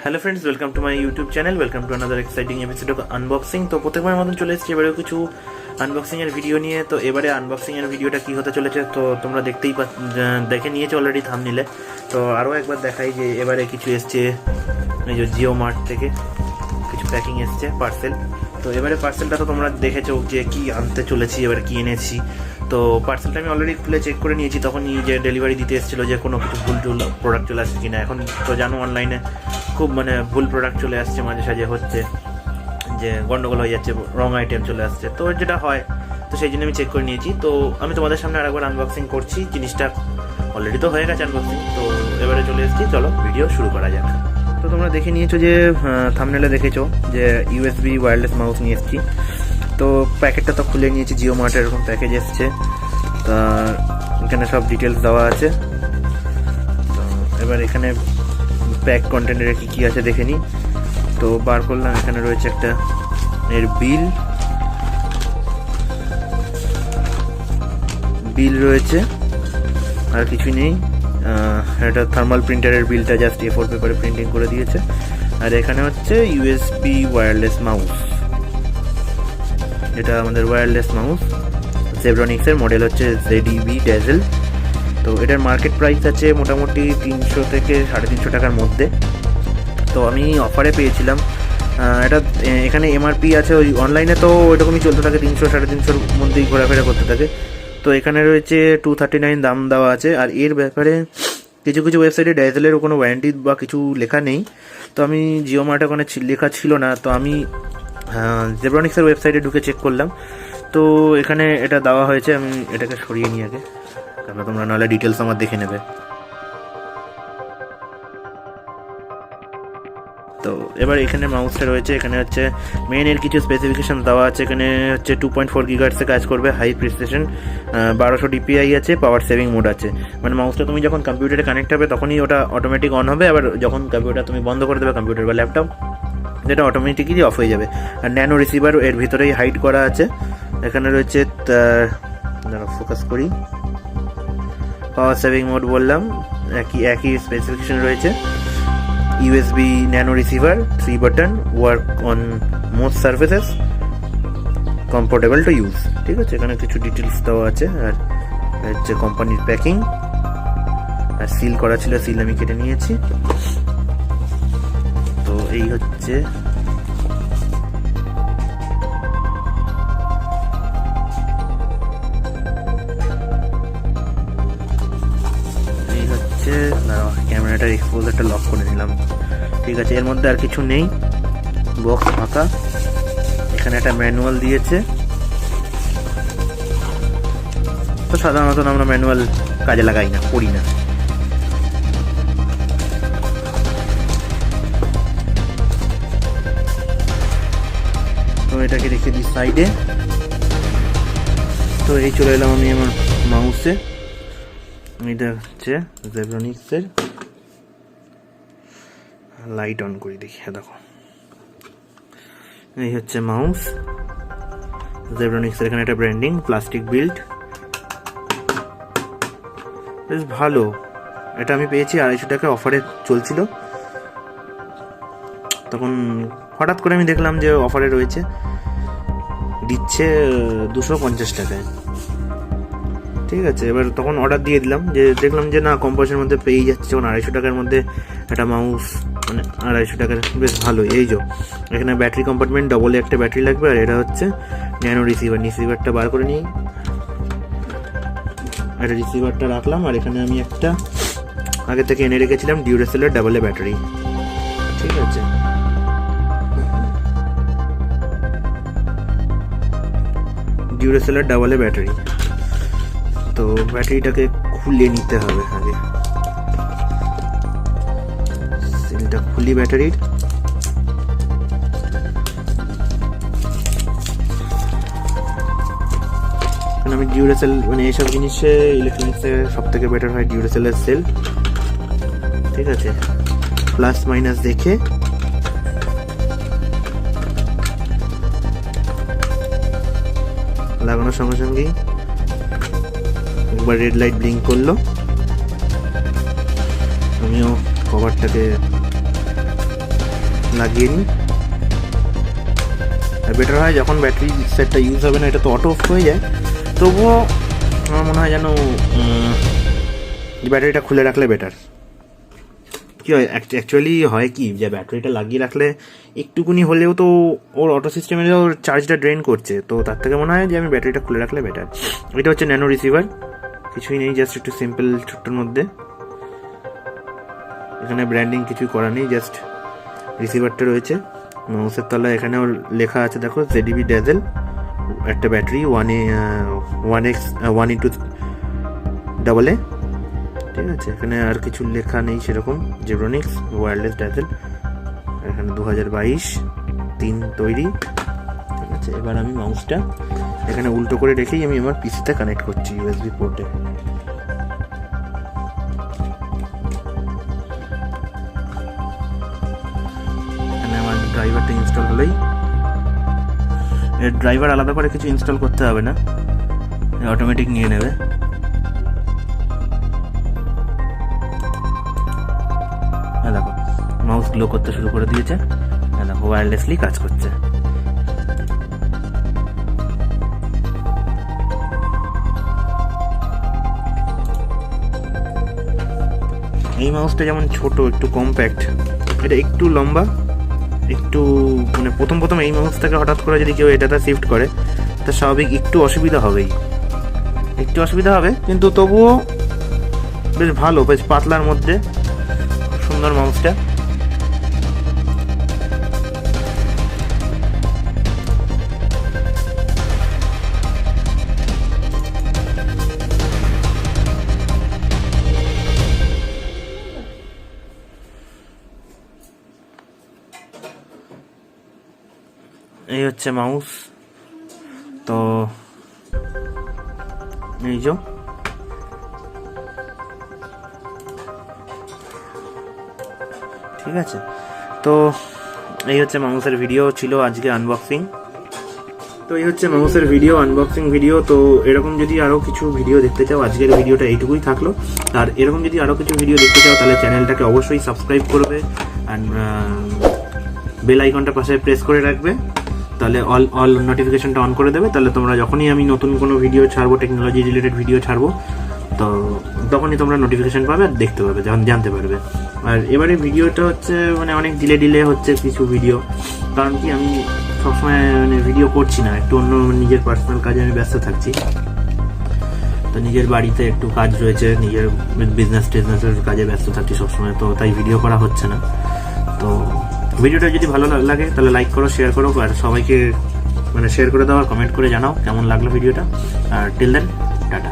Hello friends, welcome to my YouTube channel, welcome to another exciting episode of unboxing. তো প্রত্যেকবার মতন চলে এসেছি এবারেও কিছু আনবক্সিংয়ের ভিডিও নিয়ে। তো এবারে আনবক্সিংয়ের ভিডিওটা কী হতে চলেছে তো তোমরা দেখে নিয়েছো অলরেডি থাম্বনেইলে। তো আরও একবার দেখাই যে এবারে কিছু এসছে এই যে জিও মার্ট থেকে কিছু প্যাকিং এসছে পার্সেল। তো এবারে পার্সেলটা তো তোমরা দেখেছো যে কি আনতে চলেছি, এবারে কি এনেছি। তো পার্সেলটা আমি অলরেডি খুলে চেক করে নিয়েছি, তখনই যে ডেলিভারি দিতে এসেছিলো যে কোনো কিছু ভুল প্রোডাক্ট চলে আসছে কিনা। এখন তো জানো অনলাইনে খুব ভুল প্রোডাক্ট চলে আসছে, মাঝে সাঝে হচ্ছে যে গন্ডগোল হয়ে যাচ্ছে, রং আইটেম চলে আসছে, তো যেটা হয়। তো সেই জন্য আমি চেক করে নিয়েছি। তো আমি তোমাদের সামনে আরেকবার আনবক্সিং করছি। জিনিসটা অলরেডি তো হয়ে গেছে আনবক্সিং, তো এবারে চলে এসেছি, চলো ভিডিও শুরু করা যাক। তো তোমরা দেখে নিয়েছো যে থাম্বনেইলে দেখেছো যে ইউএসবি ওয়্যারলেস মাউস নিয়ে এসেছি। তো প্যাকেটটা তো খুলে নিয়েছি, জিও মার্টের এরকম প্যাকেজ এসছে। তা এখানে সব ডিটেলস দেওয়া আছে। তো এবার এখানে প্যাক কন্টেনারে কী কী আছে দেখে নিই। তো বার করলাম, এখানে রয়েছে একটা এর বিল রয়েছে, আর কিছুই নেই। এটা থার্মাল প্রিন্টারের বিলটা জাস্ট A4 পেপারে প্রিন্টিং করে দিয়েছে। আর এখানে হচ্ছে ইউএসবি ওয়্যারলেস মাউস, এটা আমাদের ওয়্যারলেস মাউস জেব্রনিক্সের, মডেল হচ্ছে Zeb Dazzle। তো এটার মার্কেট প্রাইস আছে মোটামুটি 300 থেকে 350 টাকার মধ্যে। তো আমি অফারে পেয়েছিলাম এটা। এখানে এমআরপি আছে, ওই অনলাইনে তো ওইরকমই চলতে থাকে, 300-350-র মধ্যেই ঘোরাফেরা করতে থাকে। তো এখানে রয়েছে 239 দাম দেওয়া আছে। আর এর ব্যাপারে কিছু কিছু ওয়েবসাইটে ড্যাজেলের কোনো ওয়ারেন্টি বা কিছু লেখা নেই। তো আমি জিও মার্টে ওখানে লেখা ছিল না, তো আমি জেব্রনিক্সের ওয়েবসাইটে ঢুকে চেক করলাম। তো এখানে এটা দেওয়া হয়েছে। আমি এটাকে সরিয়ে নিই আগে, কারণ তোমরা নাহলে ডিটেলস আমার দেখে নেবে। তো এবার এখানে মাউসটা রয়েছে, এখানে হচ্ছে মেনের কিছু স্পেসিফিকেশন দেওয়া আছে। এখানে হচ্ছে 2.4 GHz কাজ করবে, হাই প্রিসিশন, 1200 DPI আছে, পাওয়ার সেভিং মোড আছে। মানে মাউসটা তুমি যখন কম্পিউটারে কানেক্ট হবে তখনই ওটা অটোমেটিক অন হবে, আবার যখন কম্পিউটার তুমি বন্ধ করে দেবে, কম্পিউটার বা ল্যাপটপ, যেটা অটোমেটিকলি অফ হয়ে যাবে। আর ন্যানো রিসিভার এর ভিতরেই হাইড করা আছে। এখানে রয়েছে ফোকাস করি, পাওয়ার সেভিং মোড বললাম, একই স্পেসিফিকেশন রয়েছে। USB nano receiver, 3 button, work on most surfaces, comfortable to use. ঠিক আছে, এখানে কিছু ডিটেলস দেওয়া আছে। আর হচ্ছে কোম্পানির প্যাকিং, আর সিল করা ছিল, সিল আমি কেটে নিয়েছি। তো এই হচ্ছে ক্যামেরাটার এক্সপোজারটা লক করে নিলাম। ঠিক আছে, এর মধ্যে আর কিছু নেই, বক্স ফাঁকা। এখানে একটা ম্যানুয়াল দিয়েছে। তো সাধারণত আমরা ম্যানুয়াল কাজে লাগাই না, পড়ি না। তো এটাকে রেখে দিই সাইডে। তো এই চলে এলাম আমি আমার মাউসে। এটা হচ্ছে জেব্রনিক্সের, লাইট অন করি দেখি। দেখো, এই হচ্ছে মাউস জেব্রনিক্সের। এখানে একটা ব্র্যান্ডিং, প্লাস্টিক বিল্ড, বেশ ভালো। এটা আমি পেয়েছি 250 টাকা, অফারে চলছিল। তখন হঠাৎ করে আমি দেখলাম যে অফারে রয়েছে, দিচ্ছে 250 টাকায়। ঠিক আছে, এবার তখন অর্ডার দিয়ে দিলাম, যে দেখলাম যে না, কম পয়সার মধ্যে পেয়ে যাচ্ছে। যখন 250 টাকার মধ্যে একটা মাউস, মানে 250 টাকার বেশ ভালো। এই যে এখানে ব্যাটারি কম্পার্টমেন্ট, ডবলে একটা ব্যাটারি লাগবে। আর এটা হচ্ছে ন্যানো রিসিভারটা বার করে নিই। একটা রিসিভারটা রাখলাম। আর এখানে আমি একটা আগে থেকে এনে রেখেছিলাম ডিউরেসেলের ডাবলে ব্যাটারি। ঠিক আছে, ডিউরেসেলের ডাবলে ব্যাটারি। তো ব্যাটারিটাকে খুলে নিতে হবে আগে, সিলটা খুলি ব্যাটারির। আমি ডিউরেসেল, মানে এইসব জিনিসে ইলেকট্রনিক্সে সব থেকে বেটার হয় ডিউরেসেলের সেল। ঠিক আছে, প্লাস মাইনাস দেখে লাগানোর সঙ্গে সঙ্গেই একবার রেড লাইট ব্লিঙ্ক করলো। আমিও কভারটাকে লাগিয়ে নিই। আর বেটার হয় যখন ব্যাটারি সেটটা ইউজ হবে না, এটা তো অটো অফ হয়ে যায়, তবুও আমার মনে হয় যেন ব্যাটারিটা খুলে রাখলে বেটার। কী হয় অ্যাকচুয়ালি হয় কি, যে ব্যাটারিটা লাগিয়ে রাখলে একটুকুনি হলেও তো ওর অটো সিস্টেমে ওর চার্জটা ড্রেন করছে, তো তার থেকে মনে হয় যে আমি ব্যাটারিটা খুলে রাখলে বেটার। এটা হচ্ছে ন্যানো রিসিভার, কিছুই নেই, জাস্ট একটু সিম্পল ছোট্টর মধ্যে। এখানে ব্র্যান্ডিং কিছুই করা নেই, জাস্ট রিসিভারটা রয়েছে। মাউসের তলায় এখানেও লেখা আছে দেখো ZB Dazzle, একটা ব্যাটারি 1x1x AA, ঠিক আছে। এখানে আর কিছু লেখা নেই সেরকম। Zebronics ওয়্যারলেস Dazzle, এখানে 2022-3 তৈরি, ঠিক আছে। এবার আমি মাউসটা এখানে উল্টো করে রেখেই আমি আমার পিসিতে কানেক্ট করছি USB পোর্টে। এখানে আমার ড্রাইভারটা ইনস্টল হলেই, এর ড্রাইভার আলাদা করে কিছু ইনস্টল করতে হবে না, অটোমেটিক নিয়ে নেবে। দেখো মাউস গ্লো করতে শুরু করে দিয়েছে, দেখো ওয়্যারলেসলি কাজ করছে। এই মাউসটা যেমন ছোট, একটু কম্প্যাক্ট, এটা একটু লম্বা, একটু মানে প্রথম এই মাউসটাকে হঠাৎ করে যদি কেউ এটাতে শিফট করে, তা স্বাভাবিক একটু অসুবিধা হবেই, কিন্তু তবুও বেশ ভালো, বেশ পাতলার মধ্যে সুন্দর মাউসটা। এই হচ্ছে মাউস, তো এই যে ঠিক আছে। তো এই হচ্ছে মাউসের ভিডিও ছিল আজকে আনবক্সিং। তো এই হচ্ছে মাউসের ভিডিও, আনবক্সিং ভিডিও। তো এরকম যদি আরও কিছু ভিডিও দেখতে চাও, আজকের ভিডিওটা এইটুকুই থাকলো। আর এরকম যদি আরও কিছু ভিডিও দেখতে চাও, তাহলে চ্যানেলটাকে অবশ্যই সাবস্ক্রাইব করবে আর বেল আইকনটা পাশে প্রেস করে রাখবে, তাহলে অল নোটিফিকেশনটা অন করে দেবে। তাহলে তোমরা যখনই আমি নতুন কোনো ভিডিও ছাড়বো, টেকনোলজি রিলেটেড ভিডিও ছাড়বো, তো তখনই তোমরা নোটিফিকেশন পাবে আর দেখতে পাবে, যখন জানতে পারবে। আর এবারে ভিডিওটা হচ্ছে মানে অনেক ডিলে হচ্ছে কিছু ভিডিও, কারণ কি আমি সবসময় মানে ভিডিও করছি না, একটু অন্য নিজের পার্সোনাল কাজে আমি ব্যস্ত থাকছি। তো নিজের বাড়িতে একটু কাজ রয়েছে, নিজের টিজনেসের কাজে ব্যস্ত থাকছি সবসময়, তো তাই ভিডিও করা হচ্ছে না। তো ভিডিওটা যদি ভালো লাগে তাহলে লাইক করো, শেয়ার করো, আর সবাইকে মানে শেয়ার করে দাও, আর কমেন্ট করে জানাও কেমন লাগলো ভিডিওটা। আর টিল দেন, টাটা।